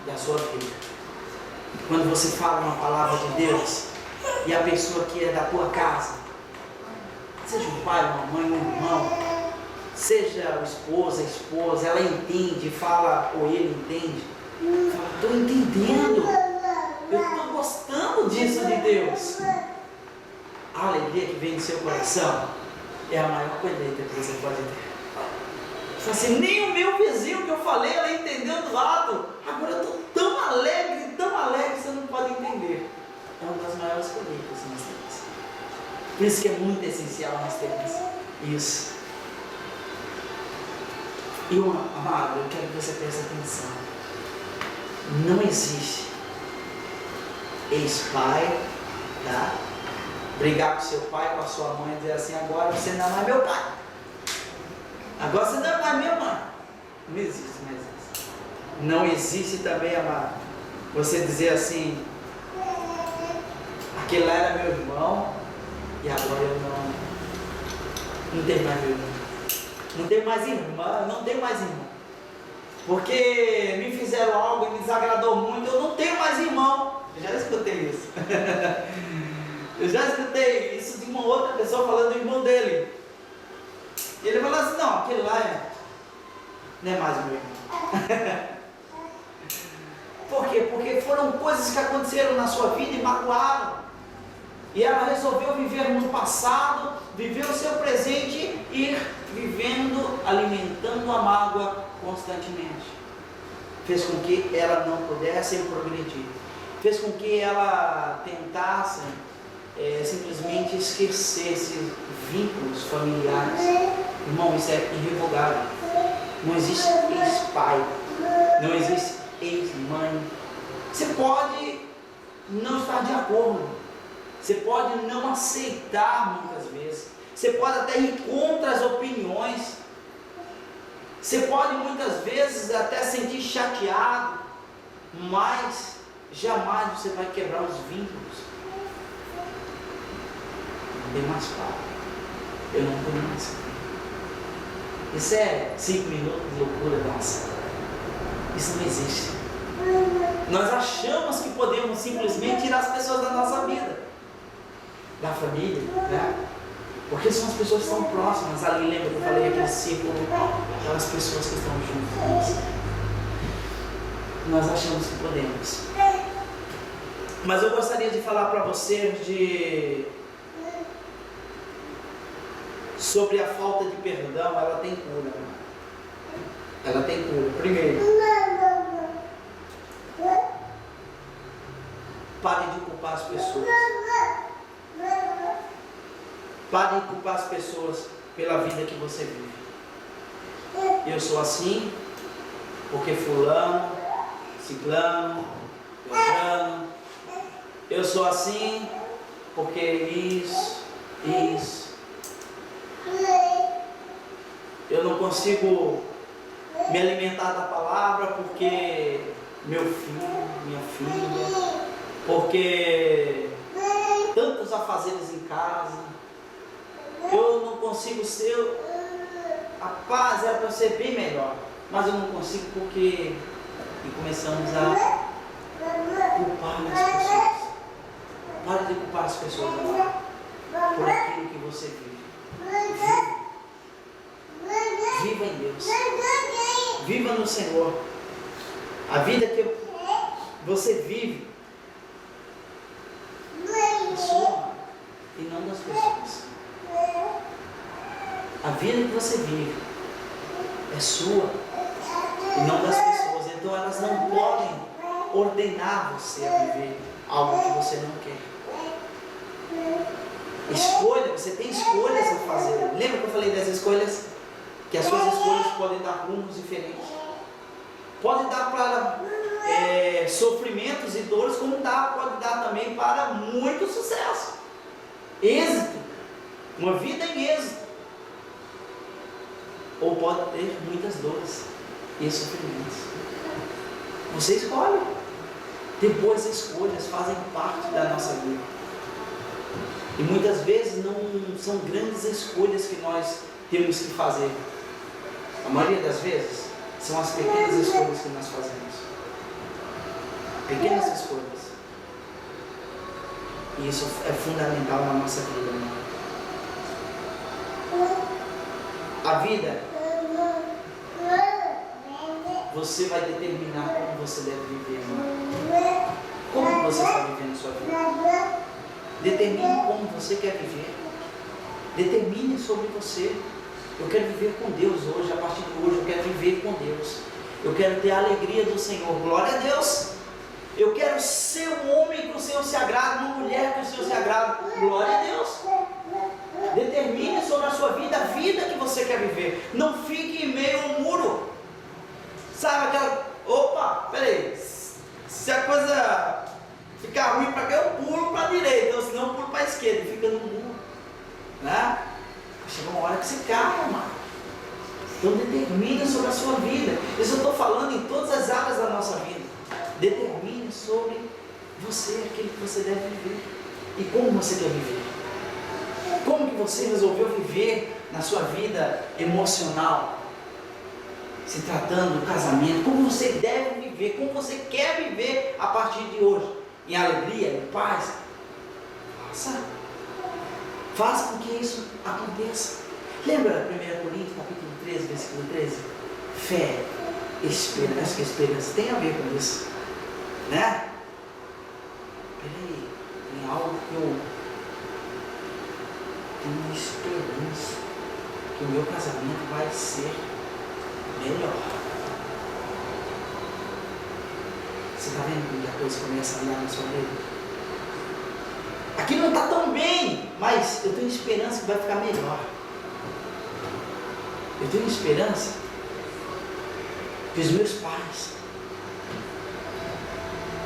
da sua vida. Quando você fala uma palavra de Deus e a pessoa que é da tua casa, seja um pai, uma mãe, um irmão, seja o esposo, a esposa, ela entende, fala, ou ele entende, fala, estou entendendo, eu estou gostando disso de Deus. A alegria que vem do seu coração é a maior colheita que você pode ter. Você assim, nem o meu vizinho que eu falei, ela entendeu do lado. Agora eu estou tão alegre, você não pode entender. É uma das maiores colheitas que nós temos. Por isso que é muito essencial nós termos isso. E amado, eu quero que você preste atenção. Não existe ex-pai, tá? Brigar com seu pai, com a sua mãe e dizer assim, agora você não é mais meu pai. Agora você não é mais minha mãe. Não existe mais isso. Não existe também, amado, você dizer assim, aquele lá era meu irmão e agora eu não tenho mais meu irmão. Não tenho mais irmã, não tenho mais irmão. Porque me fizeram algo e me desagradou muito, eu não tenho mais irmão. Eu já escutei isso. Eu já escutei isso de uma outra pessoa falando do irmão dele. E ele falou assim, não, aquele lá não é mais meu irmão. Por quê? Porque foram coisas que aconteceram na sua vida e magoaram. E ela resolveu viver no passado, viver o seu presente e ir vivendo, alimentando a mágoa constantemente. Fez com que ela não pudesse progredir. Fez com que ela tentasse simplesmente esquecer esses vínculos familiares. Irmão, isso é irrevogável. Não existe ex-pai, não existe ex-mãe. Você pode não estar de acordo, você pode não aceitar muitas vezes, você pode até ir contra as opiniões, você pode muitas vezes até sentir chateado, mas jamais você vai quebrar os vínculos. Não tem mais pai, eu não tenho mais pai. Isso é 5 minutos de loucura nossa. Isso não existe. Nós achamos que podemos simplesmente tirar as pessoas da nossa vida, da família, né? Porque são as pessoas que estão próximas. Ali, lembra que eu falei aquele círculo, aquelas pessoas que estão juntas. Nós achamos que podemos. Mas eu gostaria de falar para você sobre a falta de perdão. Ela tem cura. Ela tem cura. Primeiro, pare de culpar as pessoas. Pare de culpar as pessoas pela vida que você vive. Eu sou assim porque fulano, ciclano, beltrano. Eu sou assim porque isso. Eu não consigo me alimentar da palavra porque meu filho, minha filha, porque tantos afazeres em casa. Eu não consigo ser, a paz era para ser bem melhor, mas eu não consigo porque e começamos a culpar as pessoas. Pare de culpar as pessoas agora por aquilo que você vive. Viva em Deus. Viva no Senhor. A vida que você vive é sua e não das pessoas. A vida que você vive é sua e não das pessoas. Então elas não podem ordenar você a viver algo que você não quer. Escolha, você tem escolhas a fazer. Lembra que eu falei das escolhas? Que as suas escolhas podem dar rumos diferentes. Pode dar para sofrimentos e dores, como pode dar também para muito sucesso. Êxito. Uma vida em êxito. Ou pode ter muitas dores e sofrimentos. Você escolhe. Ter boas escolhas fazem parte da nossa vida. E muitas vezes não são grandes escolhas que nós temos que fazer. A maioria das vezes são as pequenas escolhas que nós fazemos. Pequenas escolhas. E isso é fundamental na nossa vida, irmão. A vida, você vai determinar como você deve viver, irmão. Como você está vivendo a sua vida. Determine como você quer viver. Determine sobre você. Eu quero viver com Deus hoje, a partir de hoje eu quero viver com Deus. Eu quero ter a alegria do Senhor. Glória a Deus. Eu quero ser um homem que o Senhor se agrada, uma mulher que o Senhor se agrada. Glória a Deus. Determine sobre a sua vida a vida que você quer viver. Não fique em meio ao muro. Sabe aquela... Opa, peraí. Se a coisa ficar ruim para cá, eu pulo para a direita. Ou senão eu pulo para a esquerda e fica no muro. Né? Chega uma hora que você cai, amado. Então determine sobre a sua vida. Isso eu estou falando em todas as áreas da nossa vida. Determine sobre você, aquilo que você deve viver. E como você quer viver. Como que você resolveu viver na sua vida emocional? Se tratando do casamento. Como você deve viver. Como você quer viver a partir de hoje. Em alegria, em paz. Faça com que isso aconteça. Lembra 1 Coríntios capítulo 13, versículo 13? Fé, esperança, que esperança tem a ver com isso. né? Peraí, tem algo que eu tenho esperança que o meu casamento vai ser melhor. Você está vendo que a coisa começa a andar na sua vida? Aqui não está tão bem, mas eu tenho esperança que vai ficar melhor. Eu tenho esperança que os meus pais,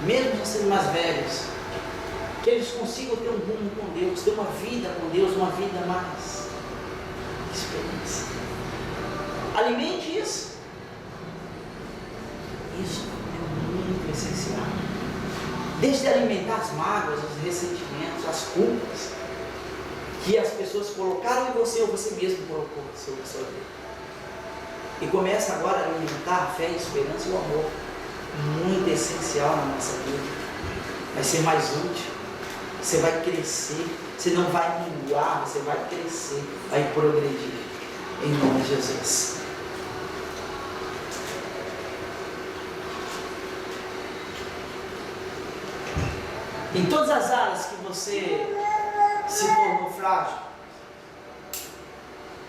mesmo já sendo mais velhos, que eles consigam ter um rumo com Deus, ter uma vida com Deus, uma vida mais esperança. Alimente isso. Isso é muito essencial. Deixe de alimentar as mágoas, os ressentimentos, as culpas que as pessoas colocaram em você ou você mesmo colocou sobre a sua vida. E começa agora a alimentar a fé, a esperança e o amor. Muito essencial na nossa vida. Vai ser mais útil. Você vai crescer. Você não vai minguar, você vai crescer, vai progredir. Em nome de Jesus. Em todas as áreas que você se tornou frágil,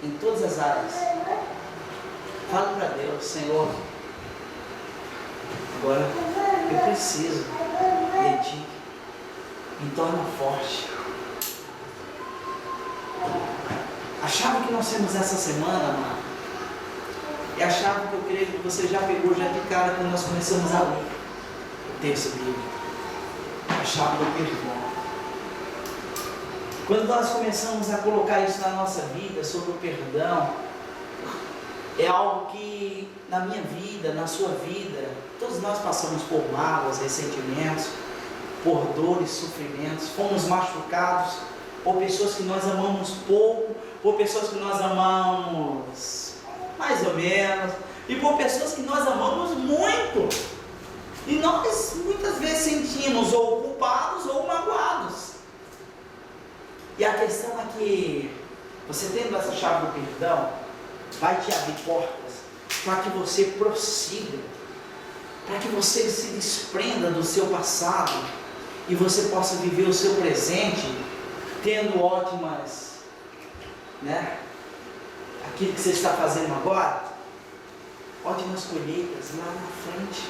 em todas as áreas, fala para Deus: Senhor, agora eu preciso de Ti, me torna forte. A chave que nós temos essa semana, amado, é a chave que eu creio que você já pegou já de cara quando nós começamos a ler o texto bíblico. A chave do perdão. Quando nós começamos a colocar isso na nossa vida, sobre o perdão, é algo que na minha vida, na sua vida, todos nós passamos por mágoas, ressentimentos, por dores, sofrimentos, fomos machucados por pessoas que nós amamos pouco, por pessoas que nós amamos mais ou menos, e por pessoas que nós amamos muito. E nós muitas vezes sentimos ou culpados ou magoados. E a questão é que você tendo essa chave do perdão, vai te abrir portas para que você prossiga, para que você se desprenda do seu passado e você possa viver o seu presente tendo ótimas, né? Aquilo que você está fazendo agora, ótimas colheitas lá na frente.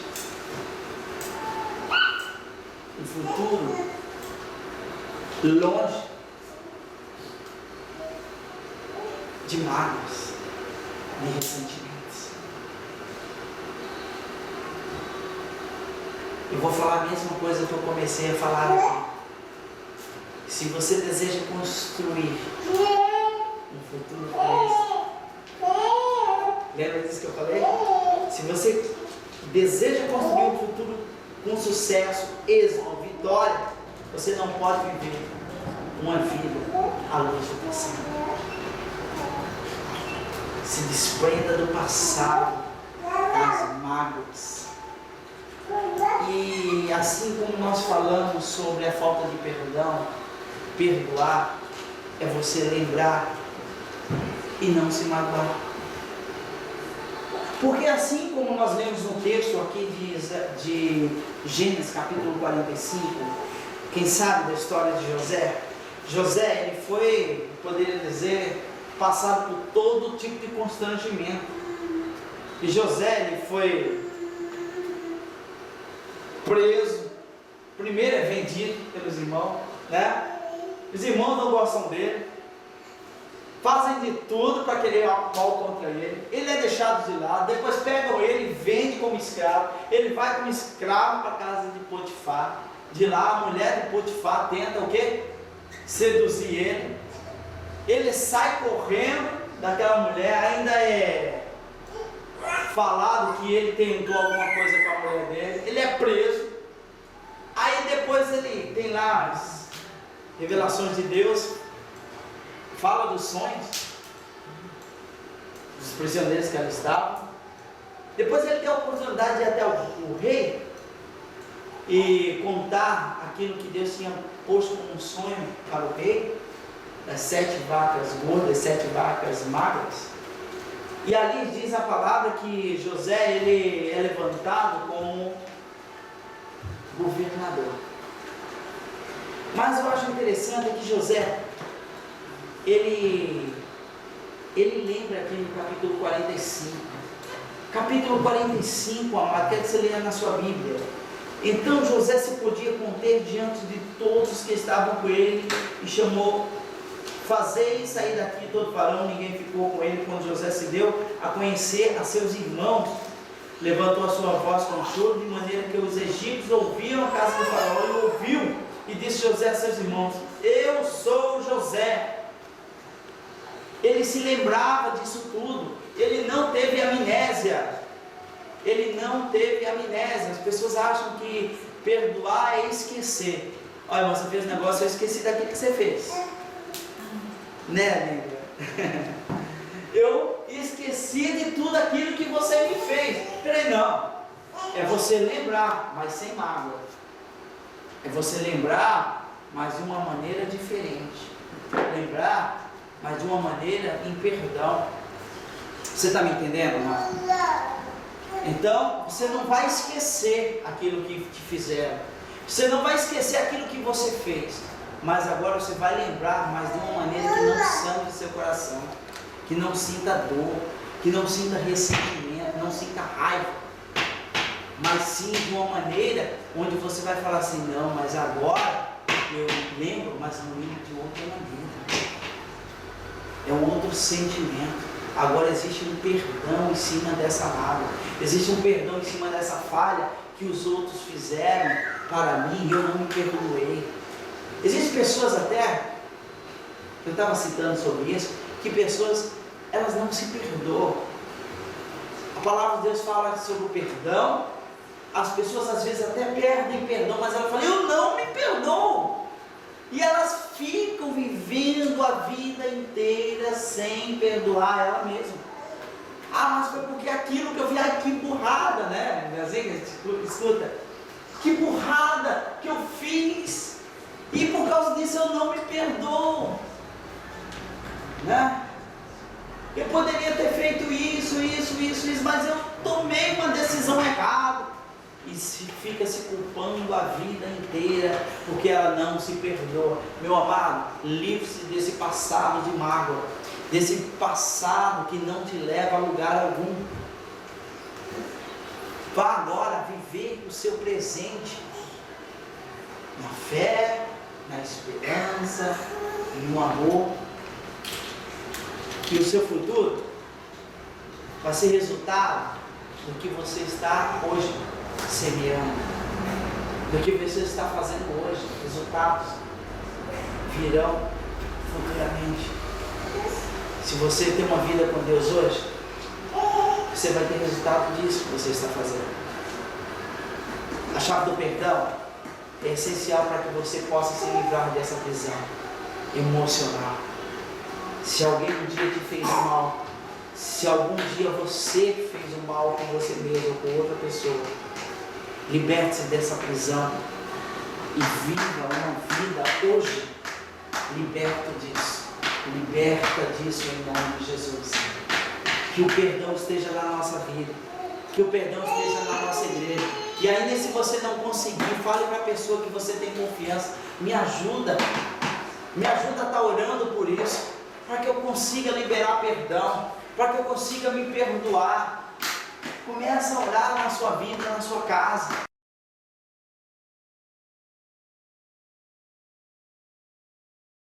Um futuro longe de mágoas, de ressentimentos. Eu vou falar a mesma coisa que eu comecei a falar aqui. Se você deseja construir um futuro feliz, lembra disso que eu falei? Se você deseja construir um futuro com sucesso, êxito, vitória, você não pode viver uma vida à luz do passado. Se desprenda do passado, das mágoas. E assim como nós falamos sobre a falta de perdão, perdoar é você lembrar e não se magoar. Porque assim como nós lemos no texto aqui de Gênesis capítulo 45, quem sabe da história de José? José, ele foi, poderia dizer, passado por todo tipo de constrangimento. E José, ele foi preso, primeiro é vendido pelos irmãos, né? Os irmãos não gostam dele, fazem de tudo para querer mal contra ele. Ele é deixado de lado, depois pegam ele e vendem como escravo. Ele vai como escravo para a casa de Potifar. De lá a mulher de Potifar tenta o quê? Seduzir ele. Ele sai correndo daquela mulher, ainda é falado que ele tentou alguma coisa com a mulher dele. Ele é preso. Aí depois ele tem lá as revelações de Deus, fala dos sonhos dos prisioneiros que ali estavam. Depois ele tem a oportunidade de ir até o rei e contar aquilo que Deus tinha posto como um sonho para o rei, das 7 vacas gordas, 7 vacas magras. E ali diz a palavra que José, ele é levantado como governador. Mas eu acho interessante que José, ele lembra aqui no capítulo 45. Capítulo 45, amado, quero que você leia na sua Bíblia. Então José se podia conter diante de todos que estavam com ele e chamou: fazei sair daqui todo varão. Ninguém ficou com ele quando José se deu a conhecer a seus irmãos. Levantou a sua voz com choro, de maneira que os egípcios ouviam a casa do faraó. E ouviu, e disse José a seus irmãos: eu sou José. Ele se lembrava disso tudo. Ele não teve amnésia. Ele não teve amnésia. As pessoas acham que perdoar é esquecer. Olha, você fez um negócio, eu esqueci daquilo que você fez. Né, amiga? Eu esqueci de tudo aquilo que você me fez. Peraí, não. É você lembrar, mas sem mágoa. É você lembrar, mas de uma maneira diferente. Lembrar, mas de uma maneira em perdão. Você está me entendendo, amado? Então, você não vai esquecer aquilo que te fizeram. Você não vai esquecer aquilo que você fez. Mas agora você vai lembrar, mas de uma maneira que não sangue seu coração. Que não sinta dor, que não sinta ressentimento, não sinta raiva. Mas sim de uma maneira onde você vai falar assim: não, mas agora eu lembro, mas não lembro de outra maneira. É um outro sentimento. Agora existe um perdão em cima dessa mágoa. Existe um perdão em cima dessa falha que os outros fizeram para mim e eu não me perdoei. Existem pessoas até, eu estava citando sobre isso, que pessoas, elas não se perdoam. A palavra de Deus fala sobre o perdão. As pessoas às vezes até perdem perdão, mas elas falam: eu não me perdoo. E elas ficam vivendo a vida inteira sem perdoar ela mesma. Ah, mas foi porque aquilo que eu vi, ai, que burrada, né? Escuta, que burrada que eu fiz, e por causa disso eu não me perdoo, né? Eu poderia ter feito isso, mas eu tomei uma decisão errada. E fica se culpando a vida inteira porque ela não se perdoa. Meu amado, livre-se desse passado de mágoa, desse passado que não te leva a lugar algum. Vá agora viver o seu presente na fé, na esperança, no amor, que o seu futuro vai ser resultado do que você está hoje semeando, do que você está fazendo hoje. Resultados virão futuramente. Se você tem uma vida com Deus hoje, você vai ter resultado disso que você está fazendo. A chave do perdão é essencial para que você possa se livrar dessa prisão emocional. Se alguém um dia te fez mal, se algum dia você fez um mal com você mesmo ou com outra pessoa, liberte-se dessa prisão e viva uma vida hoje liberto disso. Liberta disso em nome de Jesus. Que o perdão esteja na nossa vida, que o perdão esteja na nossa igreja. E ainda se você não conseguir, fale para a pessoa que você tem confiança: me ajuda a estar orando por isso, para que eu consiga liberar perdão, para que eu consiga me perdoar. Começa a orar na sua vida, na sua casa.